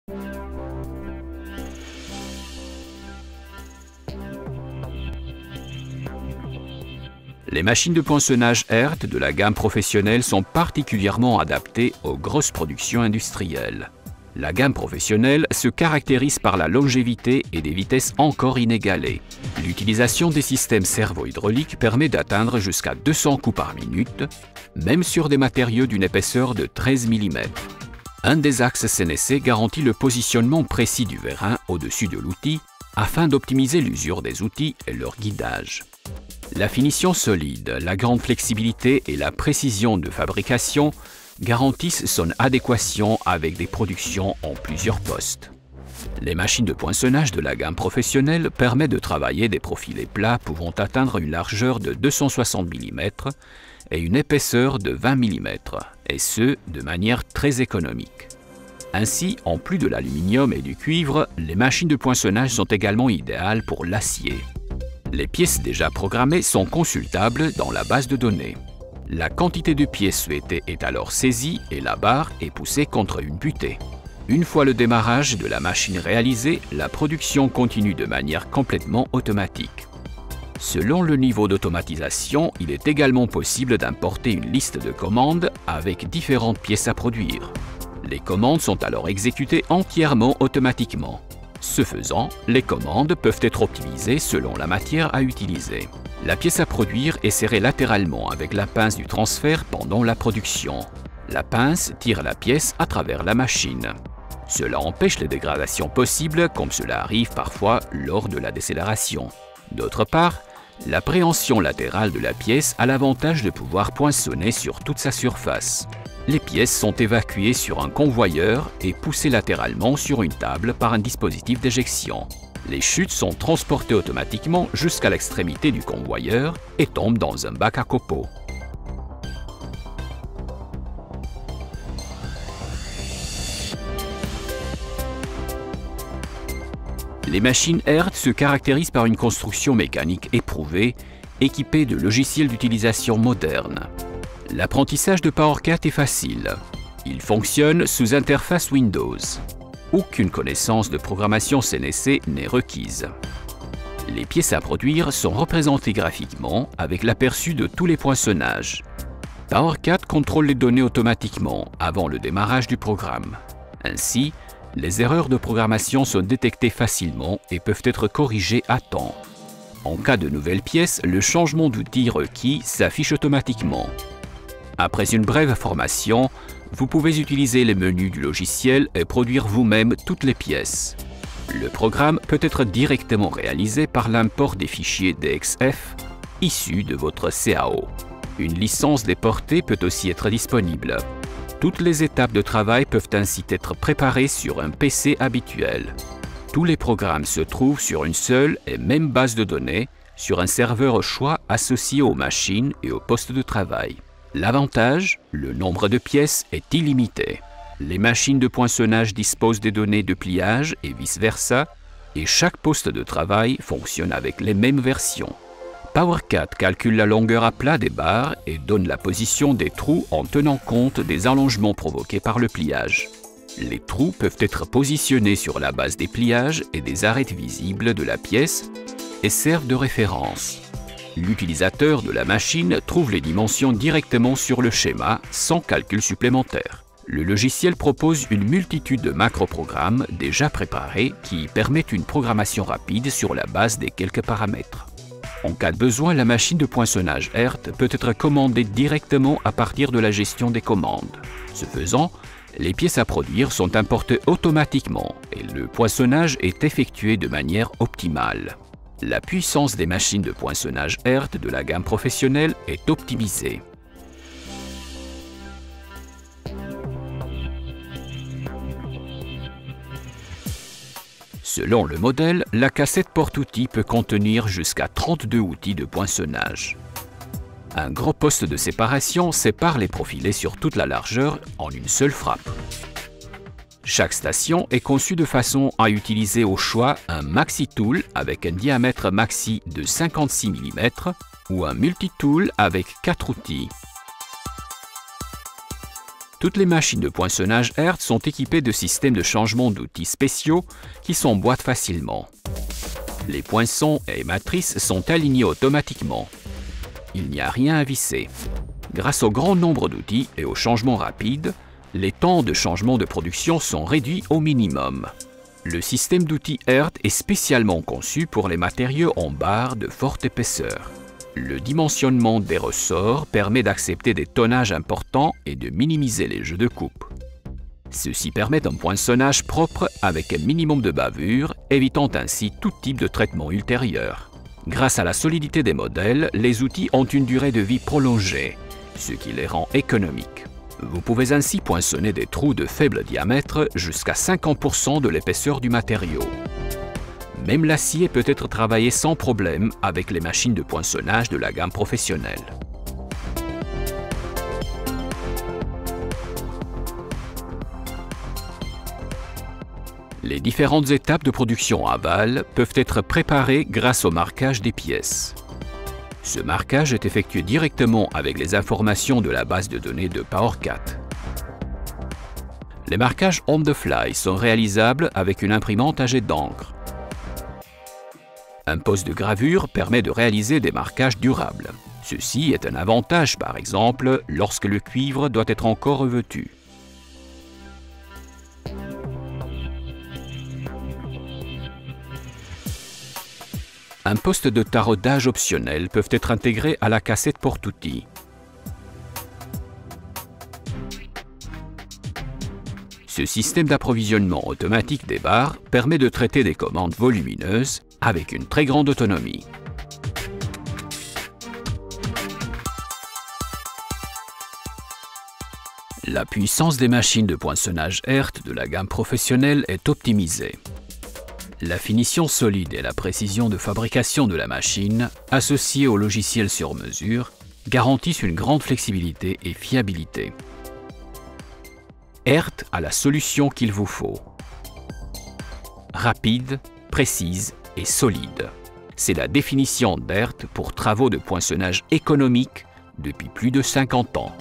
Les machines de poinçonnage HERT de la gamme professionnelle sont particulièrement adaptées aux grosses productions industrielles. La gamme professionnelle se caractérise par la longévité et des vitesses encore inégalées. L'utilisation des systèmes servo-hydrauliques permet d'atteindre jusqu'à 200 coups par minute, même sur des matériaux d'une épaisseur de 13 mm. Un des axes CNC garantit le positionnement précis du vérin au-dessus de l'outil afin d'optimiser l'usure des outils et leur guidage. La finition solide, la grande flexibilité et la précision de fabrication garantissent son adéquation avec des productions en plusieurs postes. Les machines de poinçonnage de la gamme professionnelle permettent de travailler des profilés plats pouvant atteindre une largeur de 260 mm et une épaisseur de 20 mm, et ce, de manière très économique. Ainsi, en plus de l'aluminium et du cuivre, les machines de poinçonnage sont également idéales pour l'acier. Les pièces déjà programmées sont consultables dans la base de données. La quantité de pièces souhaitées est alors saisie et la barre est poussée contre une butée. Une fois le démarrage de la machine réalisé, la production continue de manière complètement automatique. Selon le niveau d'automatisation, il est également possible d'importer une liste de commandes avec différentes pièces à produire. Les commandes sont alors exécutées entièrement automatiquement. Ce faisant, les commandes peuvent être optimisées selon la matière à utiliser. La pièce à produire est serrée latéralement avec la pince du transfert pendant la production. La pince tire la pièce à travers la machine. Cela empêche les dégradations possibles comme cela arrive parfois lors de la décélération. D'autre part, la préhension latérale de la pièce a l'avantage de pouvoir poinçonner sur toute sa surface. Les pièces sont évacuées sur un convoyeur et poussées latéralement sur une table par un dispositif d'éjection. Les chutes sont transportées automatiquement jusqu'à l'extrémité du convoyeur et tombent dans un bac à copeaux. Les machines HERT se caractérisent par une construction mécanique éprouvée, équipée de logiciels d'utilisation modernes. L'apprentissage de PowerCat est facile. Il fonctionne sous interface Windows. Aucune connaissance de programmation CNC n'est requise. Les pièces à produire sont représentées graphiquement avec l'aperçu de tous les poinçonnages. PowerCat contrôle les données automatiquement avant le démarrage du programme. Ainsi, les erreurs de programmation sont détectées facilement et peuvent être corrigées à temps. En cas de nouvelle pièce, le changement d'outil requis s'affiche automatiquement. Après une brève formation, vous pouvez utiliser les menus du logiciel et produire vous-même toutes les pièces. Le programme peut être directement réalisé par l'import des fichiers DXF issus de votre CAO. Une licence déportée peut aussi être disponible. Toutes les étapes de travail peuvent ainsi être préparées sur un PC habituel. Tous les programmes se trouvent sur une seule et même base de données, sur un serveur au choix associé aux machines et aux postes de travail. L'avantage, le nombre de pièces est illimité. Les machines de poinçonnage disposent des données de pliage et vice-versa, et chaque poste de travail fonctionne avec les mêmes versions. PowerCat calcule la longueur à plat des barres et donne la position des trous en tenant compte des allongements provoqués par le pliage. Les trous peuvent être positionnés sur la base des pliages et des arêtes visibles de la pièce et servent de référence. L'utilisateur de la machine trouve les dimensions directement sur le schéma sans calcul supplémentaire. Le logiciel propose une multitude de macroprogrammes déjà préparés qui permettent une programmation rapide sur la base des quelques paramètres. En cas de besoin, la machine de poinçonnage HERT peut être commandée directement à partir de la gestion des commandes. Ce faisant, les pièces à produire sont importées automatiquement et le poinçonnage est effectué de manière optimale. La puissance des machines de poinçonnage HERT de la gamme professionnelle est optimisée. Selon le modèle, la cassette porte-outils peut contenir jusqu'à 32 outils de poinçonnage. Un gros poste de séparation sépare les profilés sur toute la largeur en une seule frappe. Chaque station est conçue de façon à utiliser au choix un maxi-tool avec un diamètre maxi de 56 mm ou un multi-tool avec 4 outils. Toutes les machines de poinçonnage Hertz sont équipées de systèmes de changement d'outils spéciaux qui s'emboîtent facilement. Les poinçons et matrices sont alignés automatiquement. Il n'y a rien à visser. Grâce au grand nombre d'outils et au changement rapide, les temps de changement de production sont réduits au minimum. Le système d'outils Hertz est spécialement conçu pour les matériaux en barre de forte épaisseur. Le dimensionnement des ressorts permet d'accepter des tonnages importants et de minimiser les jeux de coupe. Ceci permet un poinçonnage propre avec un minimum de bavure, évitant ainsi tout type de traitement ultérieur. Grâce à la solidité des modèles, les outils ont une durée de vie prolongée, ce qui les rend économiques. Vous pouvez ainsi poinçonner des trous de faible diamètre jusqu'à 50% de l'épaisseur du matériau. Même l'acier peut être travaillé sans problème avec les machines de poinçonnage de la gamme professionnelle. Les différentes étapes de production aval peuvent être préparées grâce au marquage des pièces. Ce marquage est effectué directement avec les informations de la base de données de PowerCat. Les marquages on the fly sont réalisables avec une imprimante à jet d'encre. Un poste de gravure permet de réaliser des marquages durables. Ceci est un avantage, par exemple, lorsque le cuivre doit être encore revêtu. Un poste de taraudage optionnel peut être intégré à la cassette porte-outils. Ce système d'approvisionnement automatique des barres permet de traiter des commandes volumineuses avec une très grande autonomie. La puissance des machines de poinçonnage Hertz de la gamme professionnelle est optimisée. La finition solide et la précision de fabrication de la machine, associée au logiciel sur mesure, garantissent une grande flexibilité et fiabilité. Hertz a la solution qu'il vous faut. Rapide, précise et solide. C'est la définition d'Hertz pour travaux de poinçonnage économique depuis plus de 50 ans.